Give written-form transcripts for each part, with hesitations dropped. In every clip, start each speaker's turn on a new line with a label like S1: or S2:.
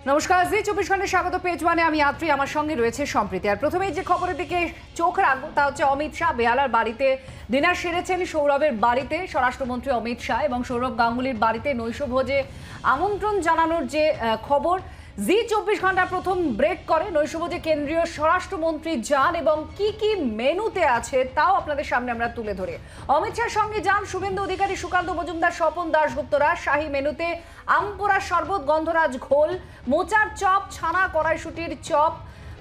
S1: নমস্কার, জি 24 ঘন্টায় স্বাগত। পেজ ওয়ানে আমি আত্রি, আমার সঙ্গে রয়েছে সম্প্রীতি। আর প্রথমেই যে খবরের দিকে চোখ রাখবো তা হচ্ছে অমিত শাহ বেহালার বাড়িতে ডিনার সেরেছেন। সৌরভের বাড়িতে স্বরাষ্ট্রমন্ত্রী অমিত শাহ এবং সৌরভ গাঙ্গুলির বাড়িতে নৈশভোজে আমন্ত্রণ জানানোর যে খবর, জি 24 ঘন্টা প্রথম ব্রেক করে। নৈশভোজে কেন্দ্রীয় স্বরাষ্ট্রমন্ত্রী যান এবং কি কি মেনুতে আছে তাও আপনাদের সামনে আমরা তুলে ধরি। অমিত শাহর সঙ্গে যান শুভেন্দু অধিকারী, সুকান্ত মজুমদার, স্বপন দাশগুপ্তরা। শাহী মেনুতে আমপোড়া শরবত, গন্ধরাজ ঘোল, মোচার চপ, ছানা কড়াইশুটির চপ,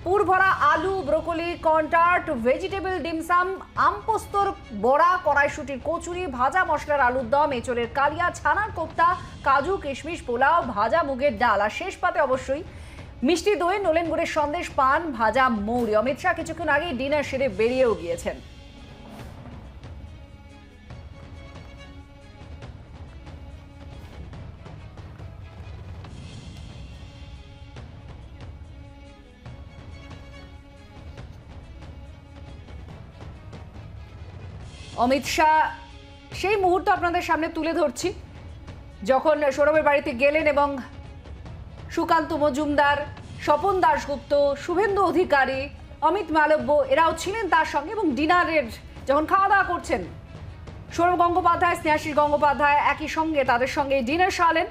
S1: পুরভরা আলু, ব্রোকলি, কর্নটার্ট, ভেজিটেবল ডিমসাম, আমপোস্তর বড়া, কড়াইশুটির কচুরি, ভাজা মশলার আলুর দম, এঁচড়ের কালিয়া, ছানার কোপ্তা, কাজু কিশমিশ, পোলাও, ভাজা মুগের ডাল। আর শেষ পাতে অবশ্যই মিষ্টি দই, নলেন গুড়ের সন্দেশ, পান, ভাজা মৌরি। অমিত শাহ কিছুক্ষণ আগেই ডিনার সেরে বেরিয়েও গিয়েছেন। অমিত শাহ সেই মুহূর্ত আপনাদের সামনে তুলে ধরছি যখন সৌরভের বাড়িতে গেলেন এবং সুকান্ত মজুমদার, স্বপন দাশগুপ্ত, শুভেন্দু অধিকারী, অমিত মালব্য এরাও ছিলেন তার সঙ্গে। এবং ডিনারের যখন খাওয়া দাওয়া করছেন সৌরভ গঙ্গোপাধ্যায়, স্নেহাশিস গঙ্গোপাধ্যায় একই সঙ্গে তাদের সঙ্গে ডিনার সারলেন।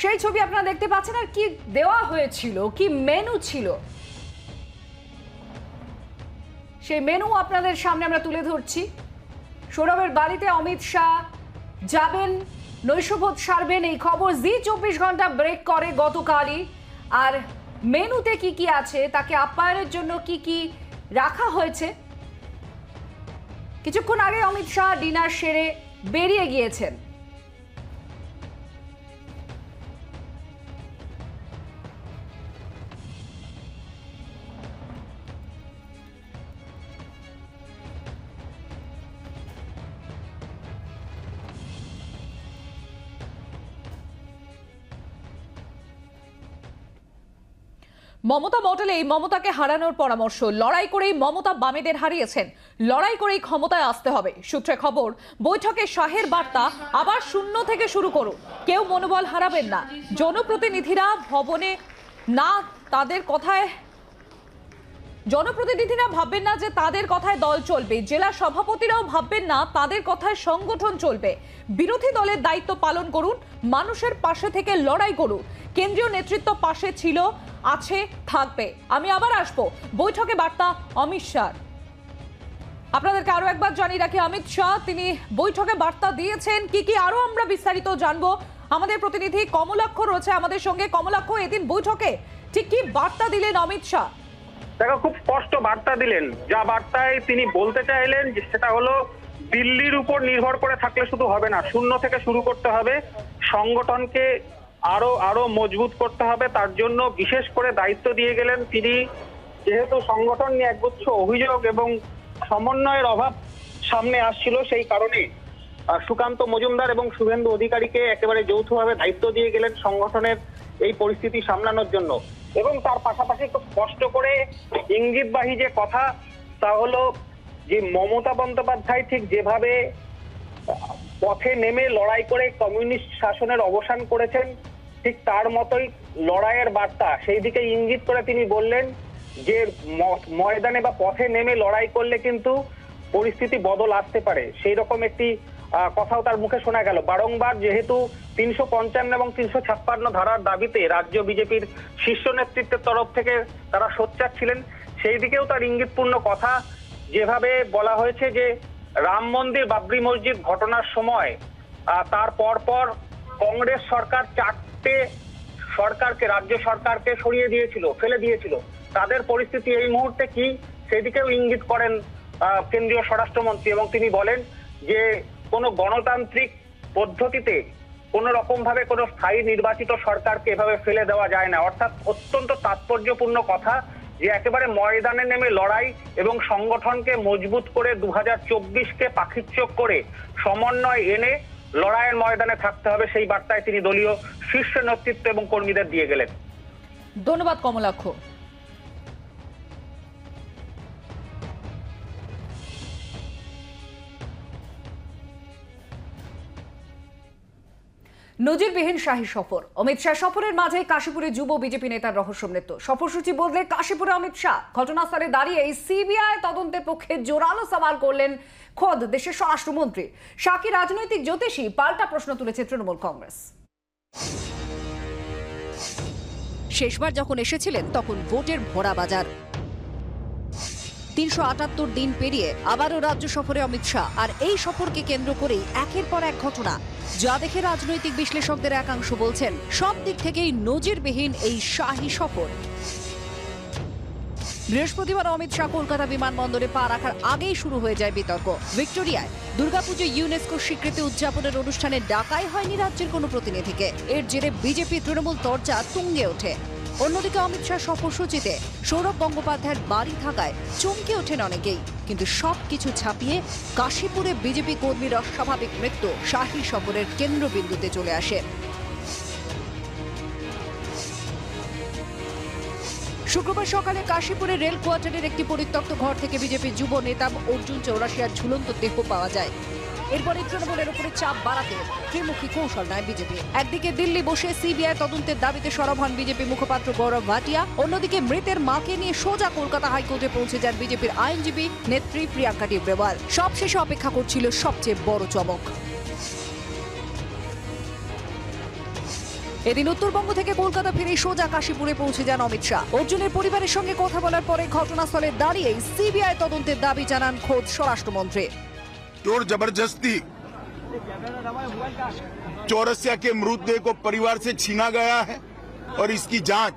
S1: সেই ছবি আপনারা দেখতে পাচ্ছেন। আর কি দেওয়া হয়েছিল, কি মেনু ছিল, সেই মেনু আপনাদের সামনে আমরা তুলে ধরছি। সৌরভের বাড়িতে অমিত শাহ যাবেন, নৈশভোজ সারবেন, এই খবর জি 24 ঘন্টা ব্রেক করে গতকালই। আর মেনুতে কি কি আছে, তাকে আপ্যায়নের জন্য কি কি রাখা হয়েছে, কিছুক্ষণ আগে অমিত শাহ ডিনার সেরে বেরিয়ে গিয়েছেন।
S2: মমতা মডেলেই মমতাকে হারানোর পরামর্শ। লড়াই করেই মমতা বামেদের হারিয়েছেন, লড়াই করেই ক্ষমতায় আসতে হবে। সূত্রে খবর, বৈঠকে শাহের বার্তা, আবার শূন্য থেকে শুরু করুন, কেউ মনোবল হারাবেন না। জনপ্রতিনিধিরা ভবনে না, তাদের কথায় জনপ্রতিনিধিরা ভাববেন না যে তাদের কথায় দল চলবে, জেলা সভাপতিরাও ভাববেন না তাদের কথায় সংগঠন চলবে। বিরোধী দলের দায়িত্ব পালন করুন, মানুষের পাশে থেকে লড়াই করুন। কেন্দ্রীয় নেতৃত্ব পাশে ছিল, আছে, থাকবে। আমি আবার আসবো। বৈঠকে বার্তা অমিত শাহ। আপনাদেরকে আরো একবার জানিয়ে রাখি, অমিত শাহ তিনি বৈঠকে বার্তা দিয়েছেন। কি কি আরো আমরা বিস্তারিত জানবো। আমাদের প্রতিনিধি কমলাক্ষ রয়েছে আমাদের সঙ্গে। কমলাক্ষ, এদিন বৈঠকে ঠিক কি বার্তা দিলেন অমিত শাহ?
S3: দেখো, খুব স্পষ্ট বার্তা দিলেন। যা বার্তায় তিনি বলতে চাইলেন যে সেটা হলো, দিল্লির উপর নির্ভর করে থাকলে শুধু হবে না, শূন্য থেকে শুরু করতে হবে। সংগঠনকে আরো মজবুত করতে হবে। তার জন্য বিশেষ করে দায়িত্ব দিয়ে গেলেন তিনি। যেহেতু সংগঠন নিয়ে একগুচ্ছ অভিযোগ এবং সমন্বয়ের অভাব সামনে আসছিল, সেই কারণে সুকান্ত মজুমদার এবং শুভেন্দু অধিকারীকে একেবারে যৌথভাবে দায়িত্ব দিয়ে গেলেন সংগঠনের এই পরিস্থিতি সামলানোর জন্য। এবং তার পাশাপাশি খুব স্পষ্ট করে ইঙ্গিতবাহী যে কথা, তা হলো যে মমতা বন্দ্যোপাধ্যায় ঠিক যেভাবে পথে নেমে লড়াই করে কমিউনিস্ট শাসনের অবসান করেছেন, ঠিক তার মতোই লড়াইয়ের বার্তা। সেই দিকে ইঙ্গিত করে তিনি বললেন যে ময়দানে বা পথে নেমে লড়াই করলে কিন্তু পরিস্থিতি বদল আসতে পারে। সেই রকম একটি কথাও তার মুখে শোনা গেল। বারংবার যেহেতু 355 এবং 356 ধারার দাবিতে রাজ্য বিজেপির শীর্ষ নেতৃত্বের তরফ থেকে তারা সোচ্চার ছিলেন, সেই দিকেও তার ইঙ্গিতপূর্ণ কথা। যেভাবে বলা হয়েছে যে রাম মন্দির, বাবরি মসজিদ ঘটনার সময় তার পর কংগ্রেস সরকার 4টে সরকারকে, রাজ্য সরকারকে সরিয়ে দিয়েছিল, ফেলে দিয়েছিল। তাদের পরিস্থিতি এই মুহূর্তে কি, সেদিকেও ইঙ্গিত করেন কেন্দ্রীয় স্বরাষ্ট্রমন্ত্রী। এবং তিনি বলেন যে কোনো গণতান্ত্রিক পদ্ধতিতে কোনো রকম ভাবে কোনো স্থায়ী নির্বাচিত সরকারকে এভাবে ফেলে দেওয়া যায় না। অর্থাৎ অত্যন্ত তাৎপর্যপূর্ণ কথা যে একেবারে ময়দানে নেমে লড়াই এবং সংগঠনকে মজবুত করে 2024কে পাখির চোখ করে সমন্বয় এনে লড়াইয়ের ময়দানে থাকতে হবে, সেই বার্তায় তিনি দলীয় শীর্ষ নেতৃত্ব এবং কর্মীদের দিয়ে গেলেন।
S2: ধন্যবাদ কমলাক্ষ।
S1: নজিরবিহীন শাহী সফর। অমিত শাহ সফরের মাঝে কাশীপুরে যুব বিজেপি নেতার রহস্য মৃত্যু। সফরসূচি বদলে কাশীপুরে অমিত শাহ। ঘটনাস্থলে দাঁড়িয়ে সিবিআই তদন্তের পক্ষে জোরালো সওয়াল করলেন খোদ দেশের স্বরাষ্ট্রমন্ত্রী। শাহ কি রাজনৈতিক জ্যোতিষী? পাল্টা প্রশ্ন তুলেছে তৃণমূল কংগ্রেস। শেষবার যখন এসেছিলেন তখন ভোটের ভরা বাজার। 378 দিন পেরিয়ে আবারও রাজ্য সফরে অমিত শাহ, আর এই সফরকে কেন্দ্র করেই একের পর এক ঘটনা, যা দেখে রাজনৈতিক বিশ্লেষকদের একাংশ বলছেন সব দিক থেকেই নজিরবিহীন এই শাহী সফর। বৃহস্পতিবার অমিত শাহ কলকাতা বিমানবন্দরে পা রাখার আগেই শুরু হয়ে যায় বিতর্ক। ভিক্টোরিয়ায় দুর্গাপুজো ইউনেস্কো স্বীকৃতি উদযাপনের অনুষ্ঠানে ডাকাই হয়নি রাজ্যের কোনো প্রতিনিধিকে। এর জেরে বিজেপি তৃণমূল চর্চা তুঙ্গে ওঠে। অন্যদিকে অমিত শাহ সফরসূচিতে সৌরভ গঙ্গোপাধ্যায়ের বাড়ি থাকায় চমকে ওঠেন অনেকেই। কিন্তু সবকিছু ছাপিয়ে কাশীপুরে বিজেপি কর্মীর অস্বাভাবিক মৃত্যু শাহী সফরের কেন্দ্রবিন্দুতে চলে আসে। শুক্রবার সকালে কাশীপুরের রেল কোয়ার্টারের একটি পরিত্যক্ত ঘর থেকে বিজেপি যুব নেতা অর্জুন চৌরাশিয়ার ঝুলন্ত দেহ পাওয়া যায়। এরপরে তৃণমূলের উপরে চাপ বাড়াতে ত্রিমুখী কৌশল নেয় বিজেপি। একদিকে দিল্লি বসে সিবিআই তদন্তের দাবিতে সরব হন বিজেপি মুখপাত্র গৌরব ভাটিয়া। অন্যদিকে মৃতের মাকে নিয়ে সোজা কলকাতা হাইকোর্টে পৌঁছে যান বিজেপির আইনজীবী নেত্রী প্রিয়াঙ্কা টিব্রেওয়াল। সবশেষে অপেক্ষা করছিল সবচেয়ে বড় চমক। এদিন উত্তরবঙ্গ থেকে কলকাতা ফিরে সোজা কাশীপুরে পৌঁছে যান অমিত শাহ। অর্জুনের পরিবারের সঙ্গে কথা বলার পরে ঘটনাস্থলে দাঁড়িয়ে সিবিআই তদন্তের দাবি জানান খোদ স্বরাষ্ট্রমন্ত্রী।
S4: जोर जबरदस्ती चौरसिया के मृतदेह को परिवार से छीना गया है और इसकी जांच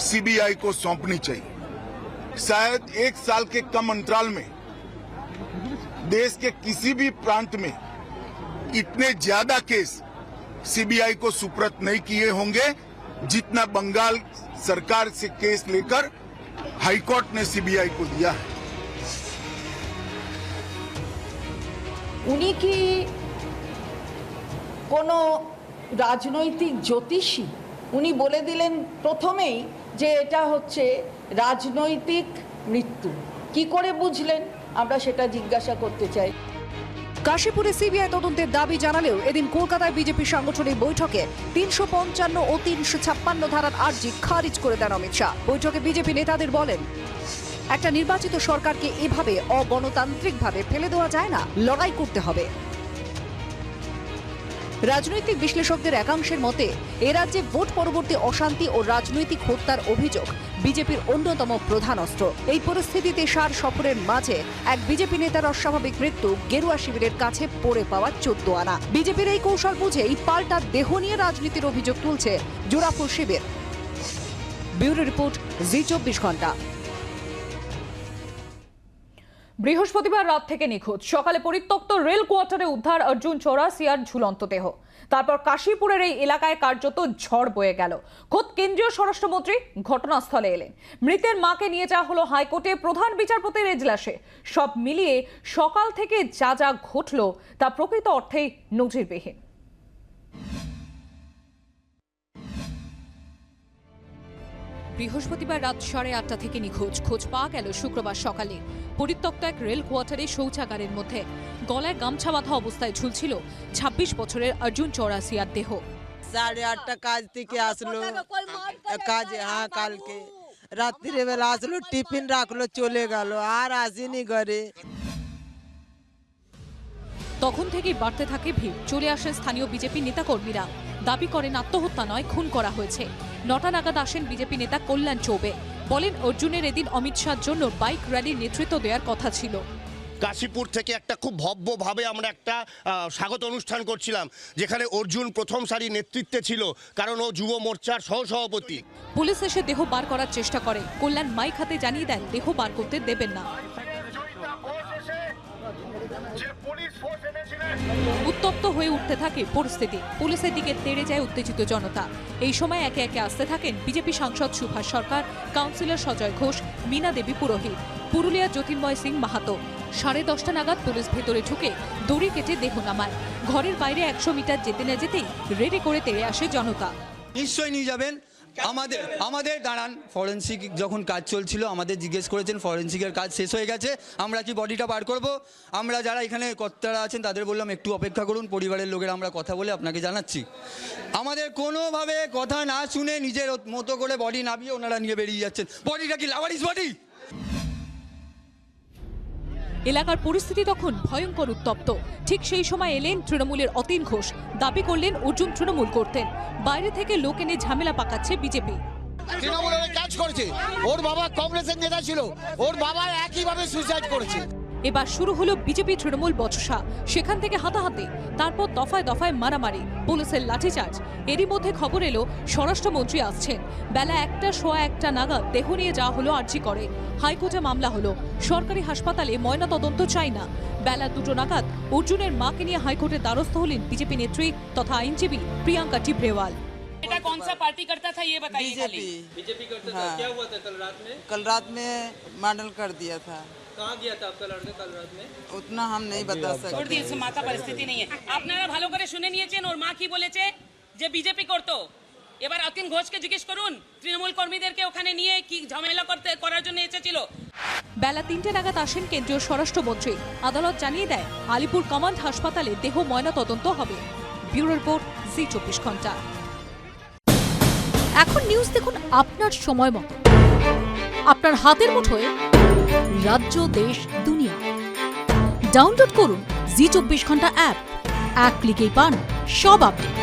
S4: सीबीआई को सौंपनी चाहिए। शायद 1 साल के कम अंतराल में देश के किसी भी प्रांत में इतने ज्यादा केस सीबीआई को सुपुर्द नहीं किए होंगे जितना बंगाल सरकार से केस लेकर हाईकोर्ट ने सीबीआई को दिया है।
S5: উনি কি কোনো রাজনৈতিক জ্যোতিষী? উনি বলে দিলেন প্রথমেই যে এটা হচ্ছে রাজনৈতিক মৃত্যু। কি করে বুঝলেন? আমরা সেটা জিজ্ঞাসা করতে চাই।
S1: কাশীপুরে সিবিআই তদন্তের দাবি জানালেও এদিন কলকাতায় বিজেপি সাংগঠনিক বৈঠকে 355 ও 356 ধারার আর্জি খারিজ করে দেন অমিত শাহ। বৈঠকে বিজেপি নেতাদের বলেন, একটা নির্বাচিত সরকারকে এভাবে অগণতান্ত্রিকভাবে ফেলে দেওয়া যায় না, লড়াই করতে হবে। রাজনৈতিক বিশ্লেষকদের একাংশের মতে এ রাজ্যে ভোট পরবর্তী অশান্তি ও রাজনৈতিক হত্যার অভিযোগ বিজেপির অন্যতম প্রধান অস্ত্র। এই পরিস্থিতিতে শাহ সফরের মাঝে এক বিজেপি নেতার অস্বাভাবিক মৃত্যু গেরুয়া শিবিরের কাছে পড়ে পাওয়া 14 আনা। বিজেপির এই কৌশল বুঝেই পাল্টা দেহ নিয়ে রাজনীতির অভিযোগ তুলছে জোড়াফুল শিবির। ব্যুরো রিপোর্ট, জি24 ঘন্টা।
S2: বৃহস্পতিবার রাত থেকে নিখোঁজ, সকালে পরিত্যক্ত রেল কোয়ার্টারে উদ্ধার অর্জুন চৌরাশিয়ার ঝুলন্ত দেহ। তারপর কাশীপুরের এই এলাকায় কার্যত ঝড় বয়ে গেল। খোদ কেন্দ্রীয় স্বরাষ্ট্রমন্ত্রী ঘটনাস্থলে এলেন। মৃতের মাকে নিয়ে যাওয়া হলো হাইকোর্টে প্রধান বিচারপতির এজলাসে। সব মিলিয়ে সকাল থেকে যা যা ঘটল তা প্রকৃত অর্থেই নজিরবিহীন। বৃহস্পতিবার রাত 8:30 থেকে নিখোঁজ। খোঁজ পাওয়া গেল শুক্রবার সকালে পরিত্যক্ত এক রেল কোয়ার্টারে শৌচাগারের মধ্যে। গলায় গামছা বাঁধা অবস্থায় ঝুলছিল 26 বছরের অর্জুন চৌরাশিয়ার দেহ।
S6: 8:30 কাজ থেকে আসলো, কাজে কালকে রাত্রির বেলা আসলো, টিফিন রাখলো, চলে গেল, আর আসেনি ঘরে।
S2: তখন থেকেই বাড়তে থাকে ভিড়। চলে আসেন স্থানীয় বিজেপি নেতাকর্মীরা। দাবি করেন আত্মহত্যা নয়, খুন করা হয়েছে। 9টা নাগাদ আসেন বিজেপি নেতা কল্যাণ চৌবে। বলেন অর্জুনের এদিন অমিত শাহর জন্য বাইক র্যালির নেতৃত্ব দেওয়ার কথা ছিল।
S7: কাশীপুর থেকে একটা খুব ভব্যভাবে আমরা একটা স্বাগত অনুষ্ঠান করছিলাম, যেখানে অর্জুন প্রথম সারি নেতৃত্বে ছিল, কারণ ও যুব মোর্চার সহসভাপতি।
S2: পুলিশ এসে দেহ বার করার চেষ্টা করে। কল্যাণ মাইক হাতে জানিয়ে দেন দেহ বার করতে দেবেন না। উত্তপ্ত হয়ে উঠতে থাকে পরিস্থিতি। পুলিশের দিকে তেড়ে যায় উত্তেজিত জনতা। এই সময় একে একে আসতে থাকেন বিজেপি সাংসদ সুভাষ সরকার, কাউন্সিলর সজয় ঘোষ, মীনা দেবী পুরোহিত, পুরুলিয়া জ্যোতির্ময় সিং মাহাতো। 10:30 নাগাদ পুলিশ ভেতরে ঢুকে দড়ি কেটে দেহ নামায়। ঘরের বাইরে 100 মিটার যেতে না যেতেই রেডি করে তেড়ে আসে জনতা।
S8: নিশ্চয়ই নিয়ে যাবেন, আমাদের দাঁড়ান, ফরেন্সিক যখন কাজ চলছিল আমাদের জিজ্ঞেস করেছেন ফরেন্সিকের কাজ শেষ হয়ে গেছে, আমরা কি বডিটা বার করব? আমরা যারা এখানে কর্তারা আছেন তাদের বললাম একটু অপেক্ষা করুন, পরিবারের লোকেরা আমরা কথা বলে আপনাকে জানাচ্ছি। আমাদের কোনোভাবে কথা না শুনে নিজের মতো করে বডি নামিয়ে ওনারা নিয়ে বেরিয়ে যাচ্ছেন। বডিটা কি লাভারিস বডি?
S2: এলাকার পরিস্থিতি তখন ভয়ঙ্কর উত্তপ্ত। ঠিক সেই সময় এলেন তৃণমূলের অতীন ঘোষ, দাবি করলেন অর্জুন তৃণমূল করতেন। বাইরে থেকে লোক এনে ঝামেলা পাকাচ্ছে বিজেপি।
S9: তৃণমূলের কাজ করেছে, ওর বাবা কংগ্রেসের নেতা ছিল, ওর বাবা একইভাবে সুইসাইড করেছে।
S2: এবার শুরু হলো বিজেপি তৃণমূল বচসা, সেখান থেকে হাতাহাতি, তারপর দফায় দফায় মারামারি, পুলিশের লাঠিচার্জ। এরই মধ্যে খবর এলো স্বরাষ্ট্রমন্ত্রী আসছেন। বেলা 1:15 নাগাদ দেহ নিয়ে যাওয়া হলো আরজি করে। হাইকোর্টে মামলা হলো, সরকারি হাসপাতালে ময়না তদন্ত চাই না। বেলা 2 নাগাদ অর্জুনের মাকে নিয়ে হাইকোর্টের দ্বারস্থ হলেন বিজেপি নেত্রী তথা আইনজীবী প্রিয়াঙ্কা টিব্রেওয়াল।
S10: बेटा कौन सा पार्टी करता था ये बताइए।
S6: बीजेपी करता था। क्या हुआ था कल रात में मर्डर कर दिया था।
S10: कहाँ गया था आपका लड़का कल रात में?
S6: उतना हम नहीं बता सकते।
S10: छोड़ दिए, মাথা পরিস্থিতি নেই। আপনারা ভালো করে শুনে নিয়েছেন ওর মা কি বলেছে, যে বিজেপি করতো। এবার অতীন ঘোষকে জিজ্ঞেস করুন তৃণমূল কর্মীদেরকে ওখানে নিয়ে কি ঝামেলা করার জন্য এসেছিল।
S2: বেলা 3টে নাগাদ আসেন কেন্দ্রীয় স্বরাষ্ট্রমন্ত্রী। আদালত জানিয়ে দেয় আলিপুর কমান্ড হাসপাতালে দেহ ময়না তদন্ত হবে। ব্যুরো রিপোর্ট, জি24 ঘন্টা।
S11: এখন নিউজ দেখুন আপনার সময় মতো, আপনার হাতের মুঠোয়, রাজ্য দেশ দুনিয়া। ডাউনলোড করুন জি24 ঘন্টা অ্যাপ। এক ক্লিকেই পান সব আপডেট।